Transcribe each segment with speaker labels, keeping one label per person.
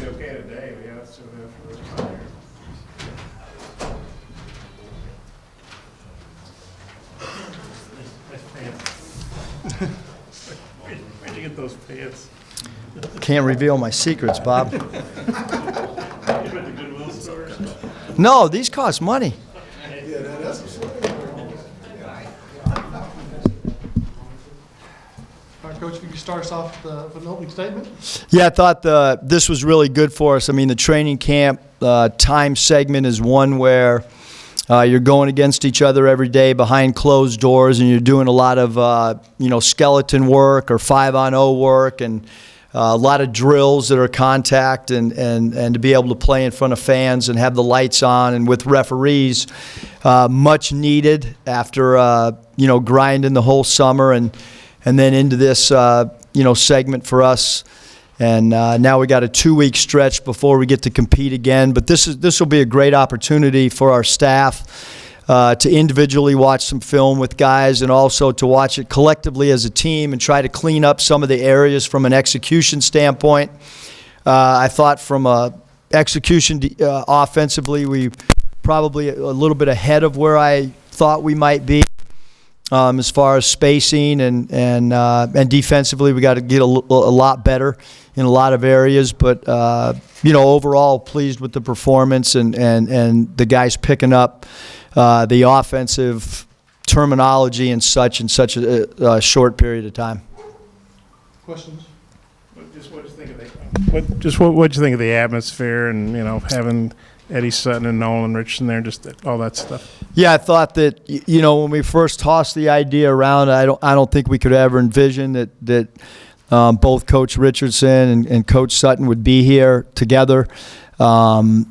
Speaker 1: be okay today, but yeah, let's do that for the fire. Nice pants. Where'd you get those pants?
Speaker 2: Can't reveal my secrets, Bob.
Speaker 1: You went to Goodwill store?
Speaker 2: No, these cost money.
Speaker 3: Yeah, that's a story.
Speaker 4: All right, Coach, if you could start us off with an opening statement.
Speaker 2: Yeah, I thought this was really good for us. I mean, the training camp time segment is one where you're going against each other every day behind closed doors, and you're doing a lot of skeleton work or 5-on-0 work, and a lot of drills that are contact, and to be able to play in front of fans and have the lights on and with referees, much needed after grinding the whole summer and then into this segment for us. And now we got a 2-week stretch before we get to compete again. But this will be a great opportunity for our staff to individually watch some film with guys, and also to watch it collectively as a team and try to clean up some of the areas from an execution standpoint. I thought from execution offensively, we probably a little bit ahead of where I thought we might be. As far as spacing and defensively, we got to get a lot better in a lot of areas. But overall, pleased with the performance and the guys picking up the offensive terminology and such in such a short period of time.
Speaker 4: Questions?
Speaker 1: What'd you think of the atmosphere and having Eddie Sutton and Nolan Richardson there, just all that stuff?
Speaker 2: Yeah, I thought that when we first tossed the idea around, I don't think we could ever envision that both Coach Richardson and Coach Sutton would be here together. To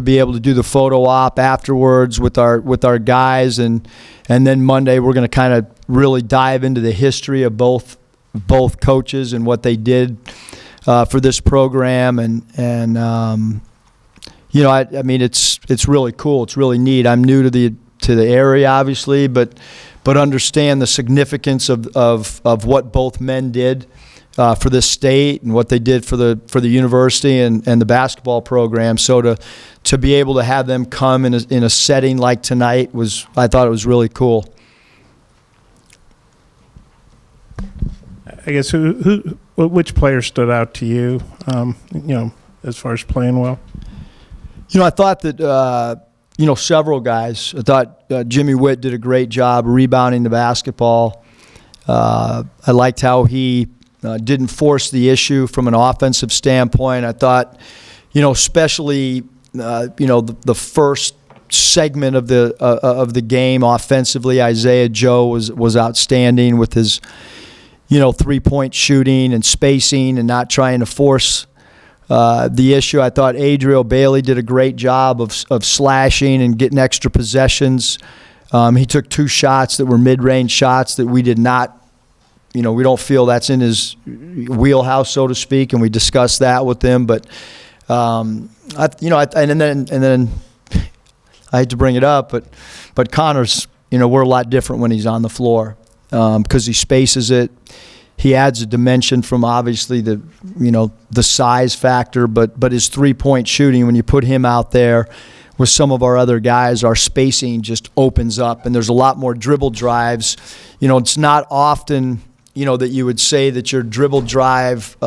Speaker 2: be able to do the photo op afterwards with our guys, and then Monday we're going to kind of really dive into the history of both coaches and what they did for this program, and I mean it's really cool. It's really neat. I'm new to the area, obviously, but understand the significance of what both men did for this state and what they did for the university and the basketball program. So to be able to have them come in a setting like tonight I thought it was really cool.
Speaker 1: I guess which player stood out to you? As far as playing well.
Speaker 2: I thought that several guys. I thought Jimmy Witt did a great job rebounding the basketball. I liked how he didn't force the issue from an offensive standpoint. I thought, especially the first segment of the game offensively, Isaiah Joe was outstanding with his 3-point shooting and spacing and not trying to force the issue. I thought Adriel Bailey did a great job of slashing and getting extra possessions. He took 2 shots that were mid-range shots that we did not, we don't feel that's in his wheelhouse, so to speak, and we discussed that with him. But and then I hate to bring it up, but Connor's, we're a lot different when he's on the floor because he spaces it. He adds a dimension from obviously the size factor, but his 3-point shooting, when you put him out there with some of our other guys, our spacing just opens up, and there's a lot more dribble drives. It's not often, that you would say that your dribble drive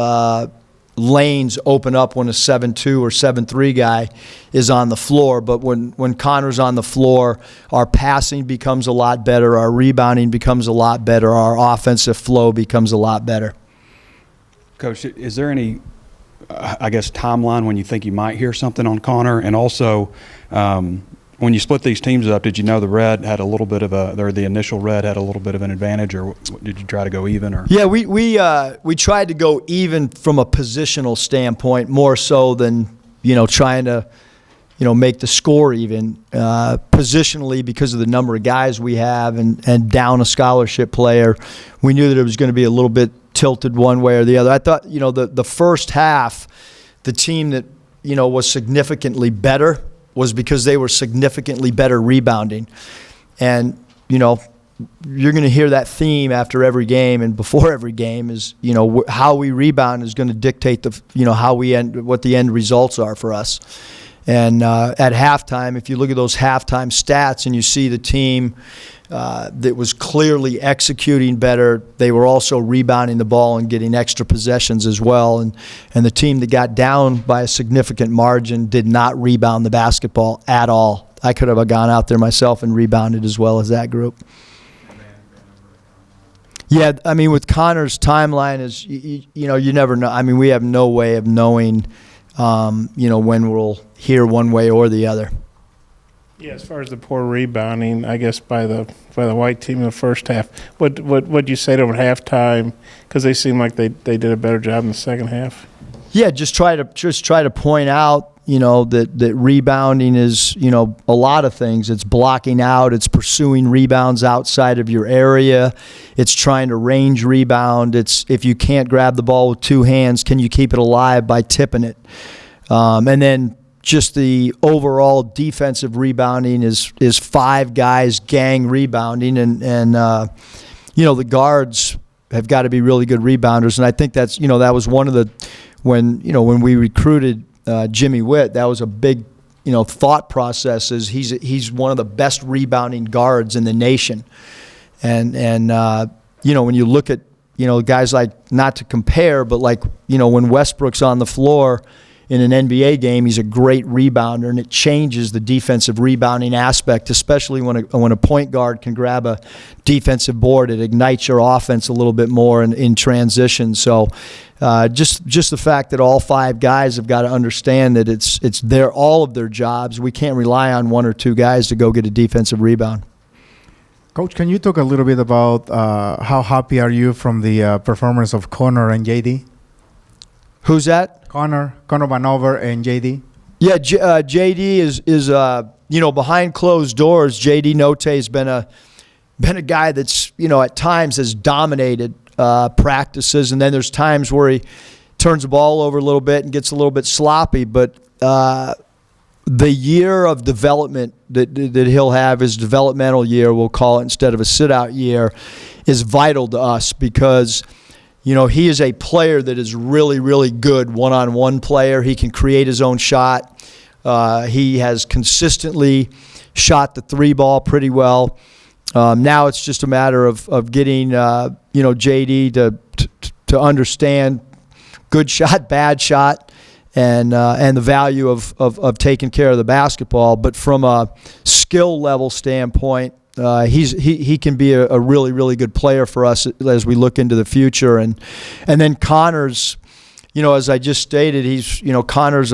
Speaker 2: lanes open up when a 7-2 or 7-3 guy is on the floor. But when Connor's on the floor, our passing becomes a lot better, our rebounding becomes a lot better, our offensive flow becomes a lot better.
Speaker 5: Coach, is there any, timeline when you think you might hear something on Connor? And also, when you split these teams up, did you know the red had a little bit of the initial red had a little bit of an advantage, or did you try to go even? Or
Speaker 2: yeah, we tried to go even from a positional standpoint, more so than trying to make the score even. Positionally, because of the number of guys we have and down a scholarship player, we knew that it was going to be a little bit tilted one way or the other. I thought the first half, the team that was significantly better was because they were significantly better rebounding. And, you're going to hear that theme after every game and before every game is, how we rebound is going to dictate how we end, what the end results are for us. And at halftime, if you look at those halftime stats and you see the team that was clearly executing better, they were also rebounding the ball and getting extra possessions as well. And the team that got down by a significant margin did not rebound the basketball at all. I could have gone out there myself and rebounded as well as that group. Yeah, I mean, with Connor's timeline is, you never know. I mean, we have no way of knowing, when we'll hear one way or the other.
Speaker 1: Yeah, as far as the poor rebounding, I guess by the white team in the first half, what'd you say to them at halftime? Because they seemed like they did a better job in the second half.
Speaker 2: Yeah, just try to point out, that rebounding is, a lot of things. It's blocking out, it's pursuing rebounds outside of your area, it's trying to range rebound, it's if you can't grab the ball with two hands, can you keep it alive by tipping it? And then just the overall defensive rebounding is five guys gang rebounding, and the guards have got to be really good rebounders, and I think that's that was one of the when we recruited Jimmy Witt, that was a big thought process. Is he's one of the best rebounding guards in the nation, and when you look at guys like, not to compare, but like when Westbrook's on the floor in an NBA game, he's a great rebounder, and it changes the defensive rebounding aspect, especially when a point guard can grab a defensive board. It ignites your offense a little bit more in transition. So just the fact that all five guys have got to understand that it's all of their jobs. We can't rely on one or two guys to go get a defensive rebound.
Speaker 6: Coach, can you talk a little bit about how happy are you from the performance of Connor and JD?
Speaker 2: Who's that?
Speaker 6: Connor Vanover and JD.
Speaker 2: Yeah, JD is behind closed doors. JD Note has been a guy that's at times has dominated practices, and then there's times where he turns the ball over a little bit and gets a little bit sloppy. But the year of development that he'll have, his developmental year, we'll call it, instead of a sit-out year, is vital to us because he is a player that is really, really good one-on-one player. He can create his own shot. He has consistently shot the three ball pretty well. Now it's just a matter of getting JD to understand good shot, bad shot, and the value of taking care of the basketball. But from a skill level standpoint, he can be a really, really good player for us as we look into the future. And then Connor's, as I just stated, Connor's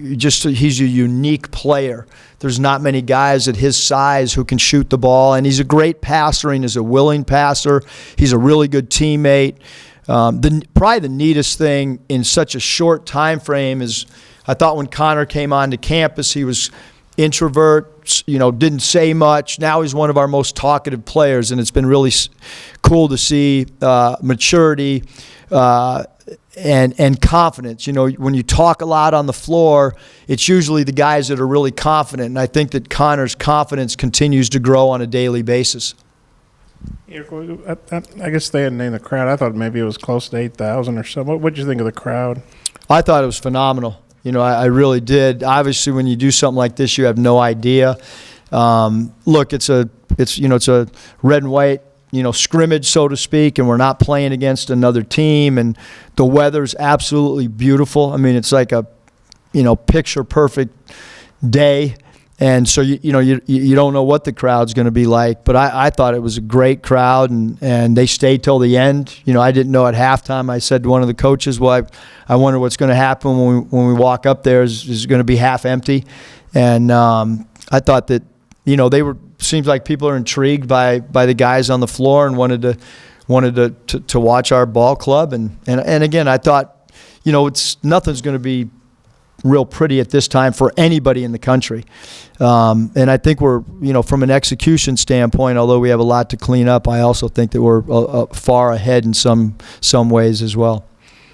Speaker 2: he's a unique player. There's not many guys at his size who can shoot the ball, and he's a great passer, and he's a willing passer. He's a really good teammate. Probably the neatest thing in such a short time frame is, I thought when Connor came onto campus, he was introvert, didn't say much. Now he's one of our most talkative players, and it's been really cool to see maturity and confidence. When you talk a lot on the floor, it's usually the guys that are really confident, and I think that Connor's confidence continues to grow on a daily basis.
Speaker 1: I guess they hadn't named the crowd. I thought maybe it was close to 8,000 or so. What did you think of the crowd?
Speaker 2: I thought it was phenomenal. I really did. Obviously, when you do something like this, you have no idea. Look, it's a red and white, scrimmage, so to speak, and we're not playing against another team, and the weather's absolutely beautiful. I mean, it's like a, picture perfect day. And so, you don't know what the crowd's going to be like. But I thought it was a great crowd, and they stayed till the end. I didn't know at halftime. I said to one of the coaches, well, I wonder what's going to happen when we walk up there. Is it going to be half empty? And I thought that, seems like people are intrigued by the guys on the floor and wanted to watch our ball club. And again, I thought, nothing's going to be real pretty at this time for anybody in the country. And I think we're, from an execution standpoint, although we have a lot to clean up, I also think that we're far ahead in some ways as well.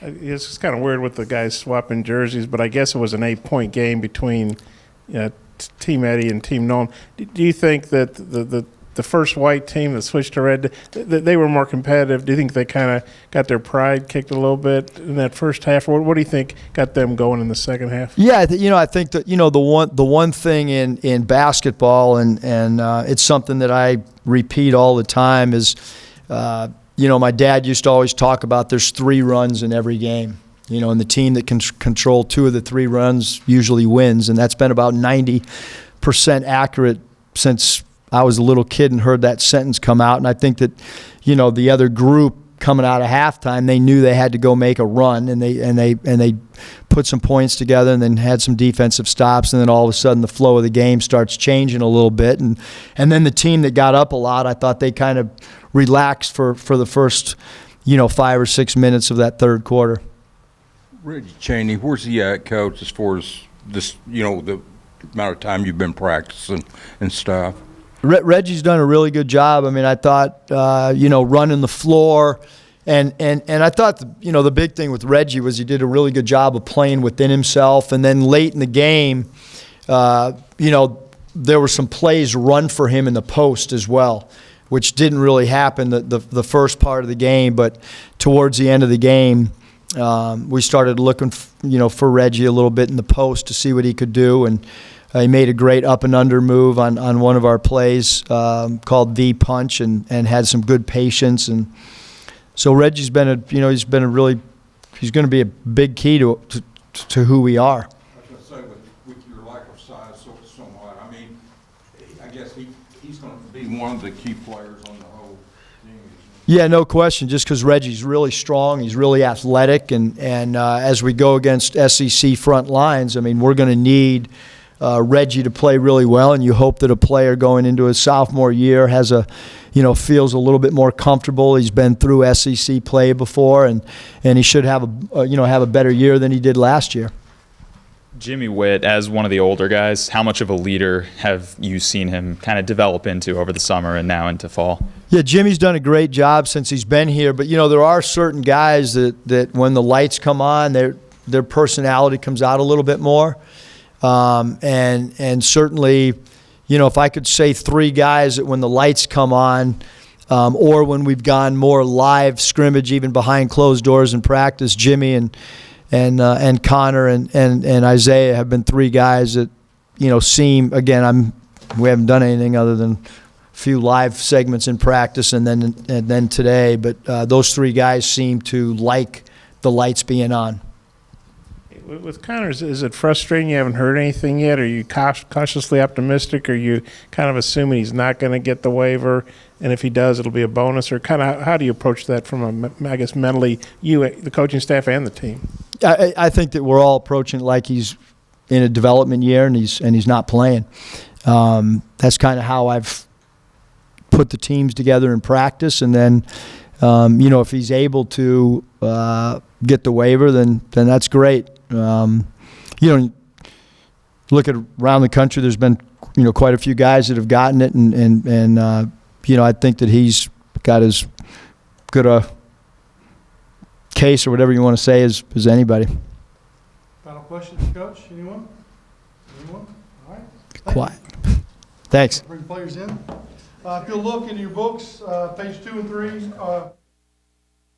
Speaker 1: It's kind of weird with the guys swapping jerseys, but I guess it was an 8-point game between Team Eddie and Team Nolan. Do you think that the the first white team that switched to red, they were more competitive. Do you think they kind of got their pride kicked a little bit in that first half? Or what do you think got them going in the second half?
Speaker 2: Yeah, I think that the one thing in basketball, and it's something that I repeat all the time is, my dad used to always talk about there's 3 runs in every game. And the team that can control 2 of the 3 runs usually wins, and that's been about 90% accurate since I was a little kid and heard that sentence come out. And I think that, the other group coming out of halftime, they knew they had to go make a run, and they put some points together, and then had some defensive stops, and then all of a sudden the flow of the game starts changing a little bit, and then the team that got up a lot, I thought they kind of relaxed for the first 5 or 6 minutes of that third quarter.
Speaker 7: Reggie Chaney, where's he at, Coach, as far as this, the amount of time you've been practicing and stuff?
Speaker 2: Reggie's done a really good job. I mean, I thought, running the floor, and I thought, the big thing with Reggie was he did a really good job of playing within himself. And then late in the game, there were some plays run for him in the post as well, which didn't really happen the first part of the game. But towards the end of the game, we started looking, for Reggie a little bit in the post to see what he could do, and he made a great up and under move on one of our plays called the punch, and had some good patience. And so Reggie's been he's going to be a big key to who we are.
Speaker 7: I was going to say, with your lack of size somewhat, I mean, I guess he's going to be one of the key players on the whole team.
Speaker 2: Yeah, no question. Just because Reggie's really strong, he's really athletic, and as we go against SEC front lines, I mean, we're going to need Reggie to play really well, and you hope that a player going into his sophomore year has feels a little bit more comfortable. He's been through SEC play before, and he should have a better year than he did last year.
Speaker 8: Jimmy Witt, as one of the older guys, how much of a leader have you seen him kind of develop into over the summer and now into fall?
Speaker 2: Yeah, Jimmy's done a great job since he's been here, but there are certain guys that when the lights come on, their personality comes out a little bit more. And certainly, if I could say 3 guys that when the lights come on, or when we've gone more live scrimmage, even behind closed doors in practice, Jimmy and Connor and Isaiah have been 3 guys that, seem, again, we haven't done anything other than a few live segments in practice and then today, but those 3 guys seem to like the lights being on.
Speaker 1: With Connor, is it frustrating you haven't heard anything yet? Are you cautiously optimistic? Or are you kind of assuming he's not going to get the waiver, and if he does, it'll be a bonus? Or kind of how do you approach that from I guess mentally, you, the coaching staff, and the team?
Speaker 2: I think that we're all approaching it like he's in a development year and he's not playing. That's kind of how I've put the teams together in practice, and then if he's able to get the waiver, then that's great. Look at around the country, there's been quite a few guys that have gotten it, and I think that he's got as good a case or whatever you want to say as anybody.
Speaker 4: Final questions, Coach? Anyone? All right.
Speaker 2: Quiet. Thanks.
Speaker 4: Bring players in. If you'll look in your books, page 2 and 3.